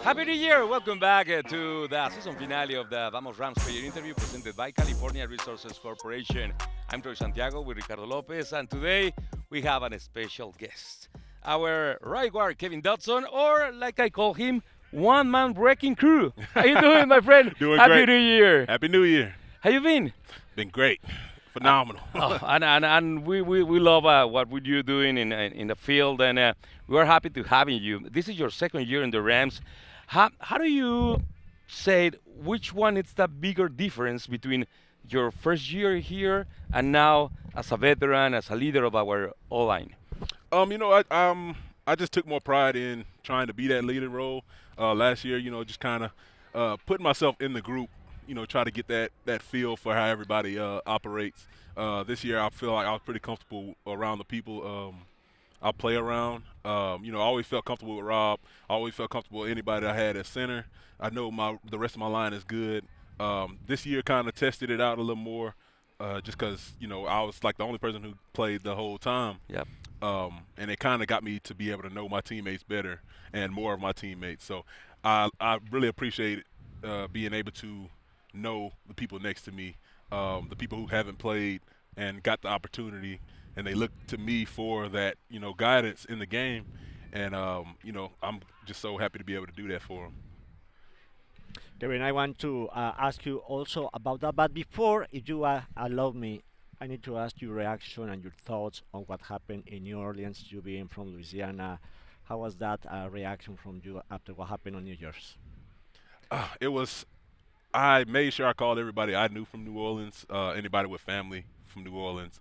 Happy New Year! Welcome back to the season finale of the Vamos Rams player interview presented by California Resources Corporation. I'm Troy Santiago with Ricardo Lopez, and today we have a special guest. Our right guard, Kevin Dotson, or like I call him, one-man wrecking crew. How you doing, my friend? Doing Happy great. New Year! Happy New Year. How you been? Been great. Phenomenal. And we love what you're doing in the field, and we're happy to having you. This is your second year in the Rams. How do you say which one is the bigger difference between your first year here and now as a veteran, as a leader of our O line? I just took more pride in trying to be that leading role. Last year, just kind of putting myself in the group. Try to get that feel for how everybody operates. This year, I feel like I was pretty comfortable around the people I play around. I always felt comfortable with Rob. I always felt comfortable with anybody I had at center. I know the rest of my line is good. This year kind of tested it out a little more, just because I was like the only person who played the whole time. Yep. And it kind of got me to be able to know my teammates better and more of my teammates. So I really appreciate being able to know the people next to me, the people who haven't played and got the opportunity, and they look to me for that, guidance in the game. And, I'm just so happy to be able to do that for them. Kevin, I want to ask you also about that. But before, if you allow me, I need to ask your reaction and your thoughts on what happened in New Orleans. You being from Louisiana, how was that reaction from you after what happened on New Year's? It was. I made sure I called everybody I knew from New Orleans, anybody with family from New Orleans.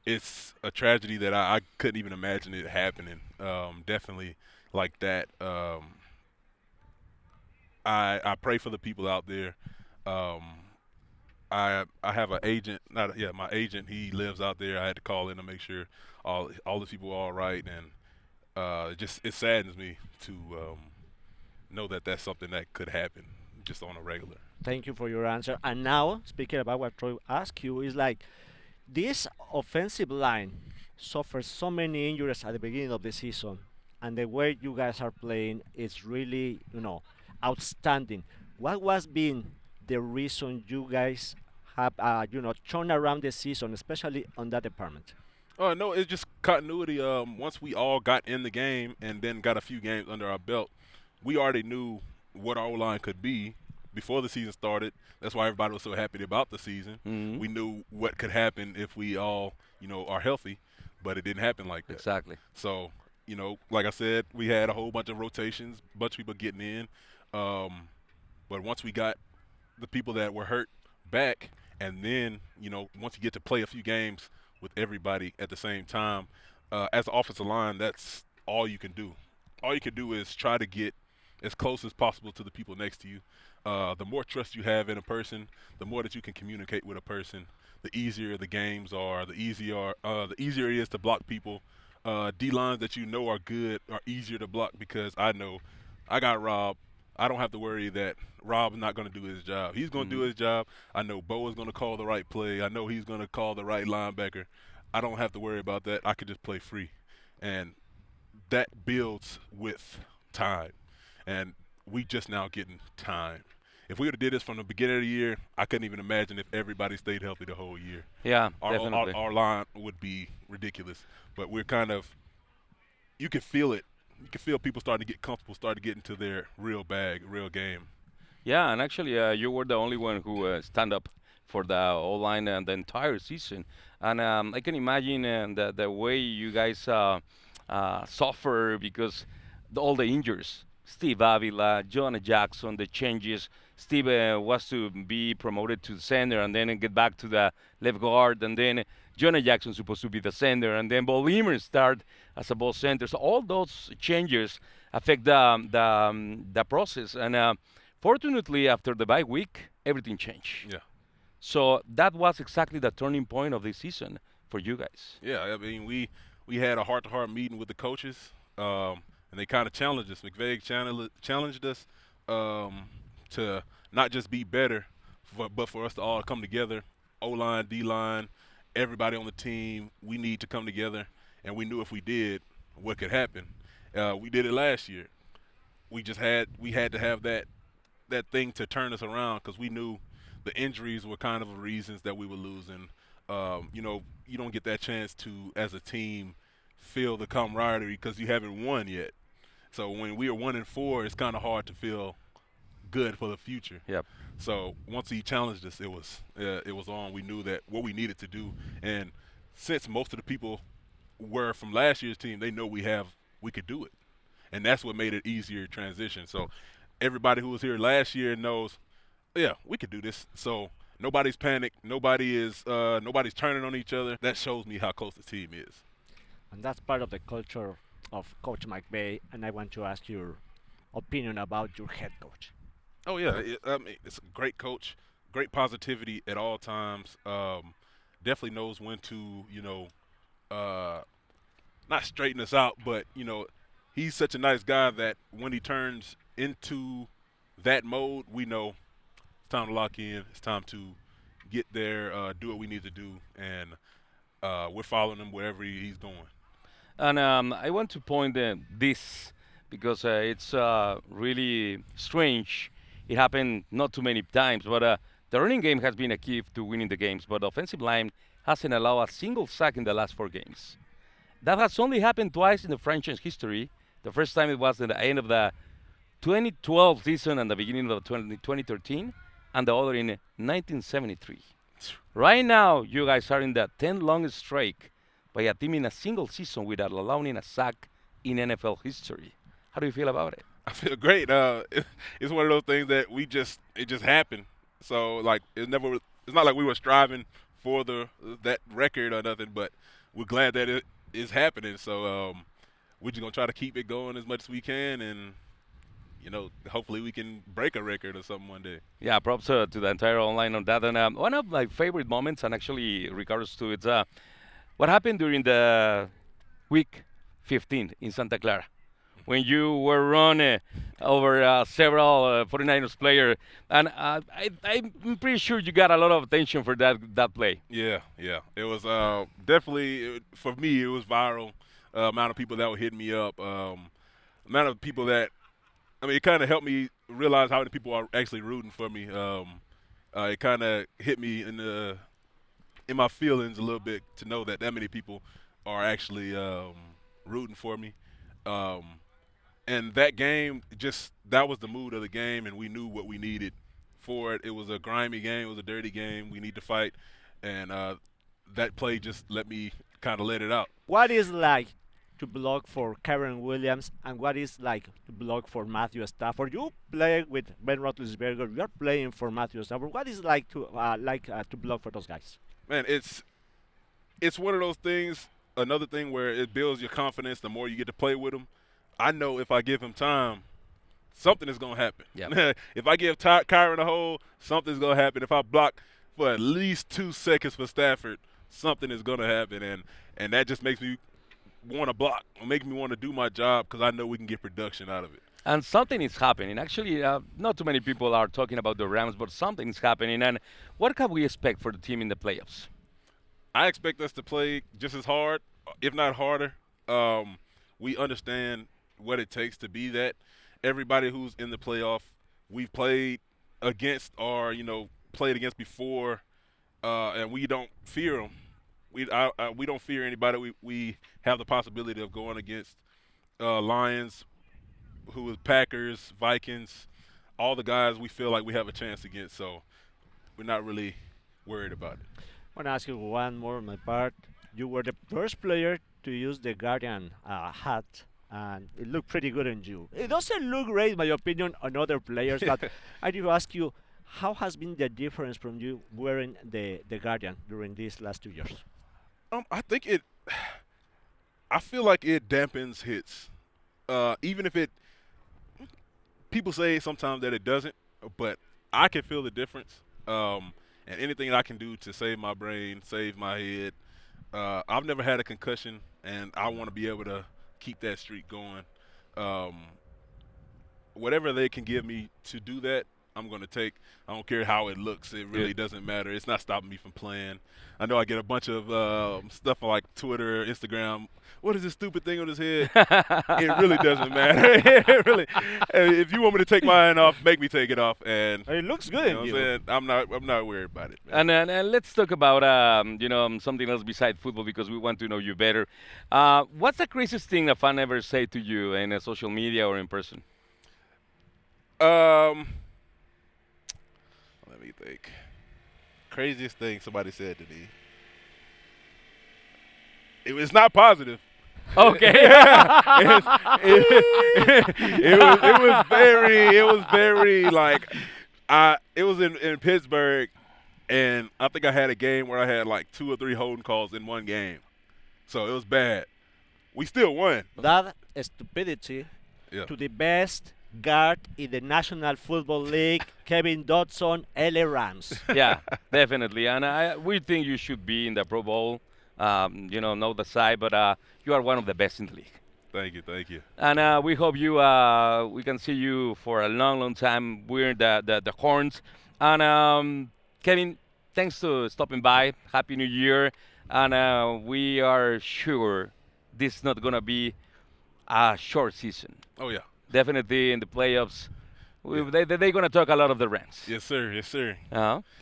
It's a tragedy that I couldn't even imagine it happening. Definitely like that. I pray for the people out there. Um, I have an agent, not yeah, my agent. He lives out there. I had to call in to make sure all the people are all right, and it saddens me to know that that's something that could happen just on a regular. Thank you for your answer. And now, speaking about what Troy asked you, is like this offensive line suffers so many injuries at the beginning of the season, and the way you guys are playing is really, outstanding. What was been the reason you guys have, turned around the season, especially on that department? Oh no, it's just continuity. Once we all got in the game and then got a few games under our belt, we already knew what our line could be before the season started. That's why everybody was so happy about the season. Hmm. We knew what could happen if we all, are healthy, but it didn't happen like that. Exactly. So, like I said, we had a whole bunch of rotations, a bunch of people getting in. But once we got the people that were hurt back, and then, once you get to play a few games with everybody at the same time, as an offensive line, that's all you can do. All you can do is try to get as close as possible to the people next to you. The more trust you have in a person, the more that you can communicate with a person, the easier the games are, the easier it is to block people. D lines that you know are good are easier to block because I know I got Rob. I don't have to worry that Rob's not going to do his job. He's going to do his job. I know Bo is going to call the right play. I know he's going to call the right linebacker. I don't have to worry about that. I can just play free. And that builds with time. And we just now getting time. If we would have did this from the beginning of the year, I couldn't even imagine if everybody stayed healthy the whole year. Yeah, Our, definitely. our line would be ridiculous. But we're kind of – you can feel it. You can feel people starting to get comfortable, starting to get into their real bag, real game. Yeah, and actually, you were the only one who stand up for the O line and the entire season. And I can imagine the way you guys suffer because all the injuries. Steve Avila, Jonah Jackson, the changes. Steve was to be promoted to center and then get back to the left guard, and then Jonah Jackson supposed to be the center, and then Bo Leemer start as a ball center. So all those changes affect the process. And fortunately, after the bye week, everything changed. Yeah. So that was exactly the turning point of the season for you guys. Yeah, I mean, we had a heart-to-heart meeting with the coaches, and they kind of challenged us. McVay challenged us to not just be better, but for us to all come together, O-line, D-line, everybody on the team. We need to come together, and we knew if we did, what could happen. We did it last year. we had to have that thing to turn us around because we knew the injuries were kind of the reasons that we were losing. You don't get that chance to, as a team, feel the camaraderie because you haven't won yet. So when we are 1-4, it's kind of hard to feel good for the future. Yep. So once he challenged us, it was on. We knew that what we needed to do, and since most of the people were from last year's team, they know we could do it, and that's what made it easier transition. So everybody who was here last year knows, yeah, we could do this. So nobody's panicked. Nobody's turning on each other. That shows me how close the team is. And that's part of the culture of Coach McVay. And I want to ask your opinion about your head coach. Oh yeah, I mean, it's a great coach, great positivity at all times. Definitely knows when to uh, not straighten us out, but he's such a nice guy that when he turns into that mode, we know it's time to lock in. It's time to get there, do what we need to do, and we're following him wherever he's going. And I want to point this because it's really strange. It happened not too many times, but the running game has been a key to winning the games. But the offensive line hasn't allowed a single sack in the last 4 games. That has only happened twice in the franchise history. The first time it was at the end of the 2012 season and the beginning of 2013, and the other in 1973. Right now, you guys are in the 10 longest streak by a team in a single season without allowing a sack in NFL history. How do you feel about it? I feel great. It's one of those things that it just happened. So like it's not like we were striving for that record or nothing, but we're glad that it is happening. So we're just gonna try to keep it going as much as we can, and hopefully we can break a record or something one day. Yeah, props to the entire online on that. And one of my favorite moments, and actually Ricardo's too, it's what happened during the week 15 in Santa Clara when you were run over several 49ers player, and I'm pretty sure you got a lot of attention for that play. Yeah, yeah. It was definitely for me. It was viral. Amount of people that were hitting me up. Amount of people that it kind of helped me realize how many people are actually rooting for me. It kind of hit me in my feelings a little bit to know that many people are actually rooting for me. Um, and that game, that was the mood of the game, and we knew what we needed for it. It was a grimy game. It was a dirty game. We need to fight, and that play just let me kind of let it out. What is like to block for Kyren Williams, and what is like to block for Matthew Stafford? You play with Ben Roethlisberger. You are playing for Matthew Stafford. What is like to block for those guys? Man, it's one of those things. Another thing where it builds your confidence the more you get to play with him. I know if I give him time, something is going to happen. Yep. If I give Kyren a hole, something's going to happen. If I block for at least 2 seconds for Stafford, something is going to happen. And that just makes me want to block. It makes me want to do my job because I know we can get production out of it. And something is happening. Actually, not too many people are talking about the Rams, but something is happening. And what can we expect for the team in the playoffs? I expect us to play just as hard, if not harder. We understand what it takes to be that. Everybody who's in the playoff, we've played against or played against before, and we don't fear them. We don't fear anybody. We have the possibility of going against Lions, who is Packers, Vikings, all the guys we feel like we have a chance against. So we're not really worried about it. I want to ask you one more on my part. You were the first player to use the Guardian hat, and it looked pretty good on you. It doesn't look great, in my opinion, on other players, but I do ask you, how has been the difference from you wearing the Guardian during these last 2 years? I think I feel like it dampens hits. Even if people say sometimes that it doesn't, but I can feel the difference. And anything that I can do to save my brain, save my head. I've never had a concussion, and I want to be able to keep that streak going. Whatever they can give me to do that, I'm going to take. I don't care how it looks. It really doesn't matter. It's not stopping me from playing. I know I get a bunch of stuff on like Twitter, Instagram. What is this stupid thing on his head? It really doesn't matter. It really. If you want me to take mine off, make me take it off. And It looks good you in know what you. I'm saying? I'm not worried about it. Man. And let's talk about something else besides football because we want to know you better. What's the craziest thing a fan ever say to you in social media or in person? Let me think. Craziest thing somebody said to me. It's not positive. Okay. It was very like it was in Pittsburgh, and I think I had a game where I had like 2 or 3 holding calls in one game, so it was bad. We still won. That stupidity Yeah. to the best guard in the National Football League, Kevin Dotson, LA Rams. Yeah, definitely. And we think you should be in the Pro Bowl. Know the side, but you are one of the best in the league. Thank you. And we hope we can see you for a long, long time wearing the horns. And Kevin, thanks for stopping by. Happy New Year. And we are sure this is not going to be a short season. Oh yeah. Definitely in the playoffs. They're going to talk a lot of the Rams. Yes sir.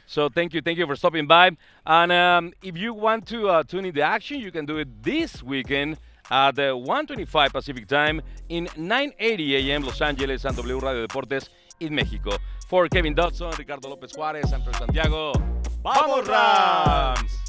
So thank you for stopping by. And if you want to tune in the action, you can do it this weekend at 1:25 Pacific Time in 9:80 a.m. Los Angeles and W Radio Deportes in Mexico. For Kevin Dotson, Ricardo Lopez Juarez, and for Santiago, ¡Vamos, Rams!